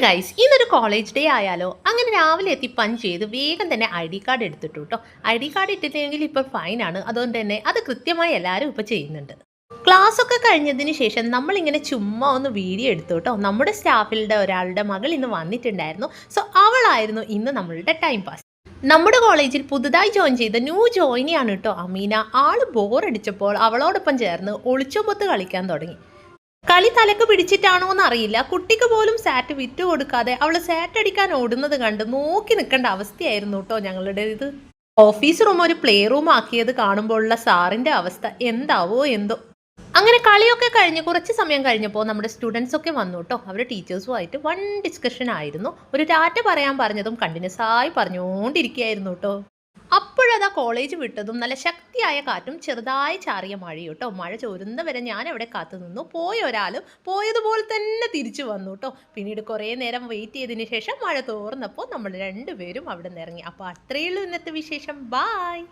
Guys ഇന്നൊരു college day ആയാലോ? അങ്ങനെ രാവിലെ എത്തി പഞ്ച് ചെയ്ത് വേഗം തന്നെ ID കാർഡ് എടുത്തിട്ടു കേട്ടോ. ID കാർഡ് ഇട്ടില്ലെങ്കിൽ ഇപ്പോൾ ഫൈനാണ്. അതുകൊണ്ട് തന്നെ അത് കൃത്യമായി എല്ലാവരും ഇപ്പോൾ ചെയ്യുന്നുണ്ട്. ക്ലാസ് ഒക്കെ കഴിഞ്ഞതിന് ശേഷം നമ്മളിങ്ങനെ ചുമ്മാ ഒന്ന് വീഡിയോ എടുത്തു കേട്ടോ. നമ്മുടെ സ്റ്റാഫിലുടെ ഒരാളുടെ മകൾ ഇന്ന് വന്നിട്ടുണ്ടായിരുന്നു. സോ അവളായിരുന്നു ഇന്ന് നമ്മളുടെ ടൈം പാസ്. നമ്മുടെ കോളേജിൽ പുതുതായി ജോയിൻ ചെയ്ത ന്യൂ ജോയിനിയാണ് കേട്ടോ അമീന. ആള് ബോറടിച്ചപ്പോൾ അവളോടൊപ്പം ചേർന്ന് ഒളിച്ചൊമ്പത്ത് കളിക്കാൻ തുടങ്ങി. കളി തലക്ക് പിടിച്ചിട്ടാണോ എന്നറിയില്ല, കുട്ടിക്ക് പോലും സാറ്റ് വിറ്റു കൊടുക്കാതെ അവള് സാറ്റ് അടിക്കാൻ ഓടുന്നത് കണ്ട് നോക്കി നിൽക്കേണ്ട അവസ്ഥയായിരുന്നു കേട്ടോ ഞങ്ങളുടെ ഇത്. ഓഫീസ് റൂം ഒരു പ്ലേ റൂം ആക്കിയത് കാണുമ്പോഴുള്ള സാറിന്റെ അവസ്ഥ എന്താവോ എന്തോ. അങ്ങനെ കളിയൊക്കെ കഴിഞ്ഞ് കുറച്ച് സമയം കഴിഞ്ഞപ്പോൾ നമ്മുടെ സ്റ്റുഡൻസ് ഒക്കെ വന്നു കേട്ടോ. അവർ ടീച്ചേഴ്സുമായിട്ട് വൺ ഡിസ്കഷൻ ആയിരുന്നു. ഒരു ടാറ്റ പറയാൻ പറഞ്ഞതും കണ്ടിന്യൂസ് ആയി പറഞ്ഞുകൊണ്ടിരിക്കുകയായിരുന്നു കേട്ടോ. അപ്പോഴതാ കോളേജ് വിട്ടതും നല്ല ശക്തിയായ കാറ്റും ചെറുതായി ചാറിയ മഴയും കേട്ടോ. മഴ ചോരുന്ന വരെ ഞാൻ അവിടെ കാത്തു നിന്നു. പോയ ഒരാളും പോയതുപോലെ തന്നെ തിരിച്ചു വന്നു കേട്ടോ. പിന്നീട് കുറേ നേരം വെയിറ്റ് ചെയ്തതിന് ശേഷം മഴ തോർന്നപ്പോൾ നമ്മൾ രണ്ടുപേരും അവിടെ നിന്ന് ഇറങ്ങി. അപ്പോൾ അത്രയേ ഉള്ളൂ ഇന്നത്തെ വിശേഷം. ബായ്.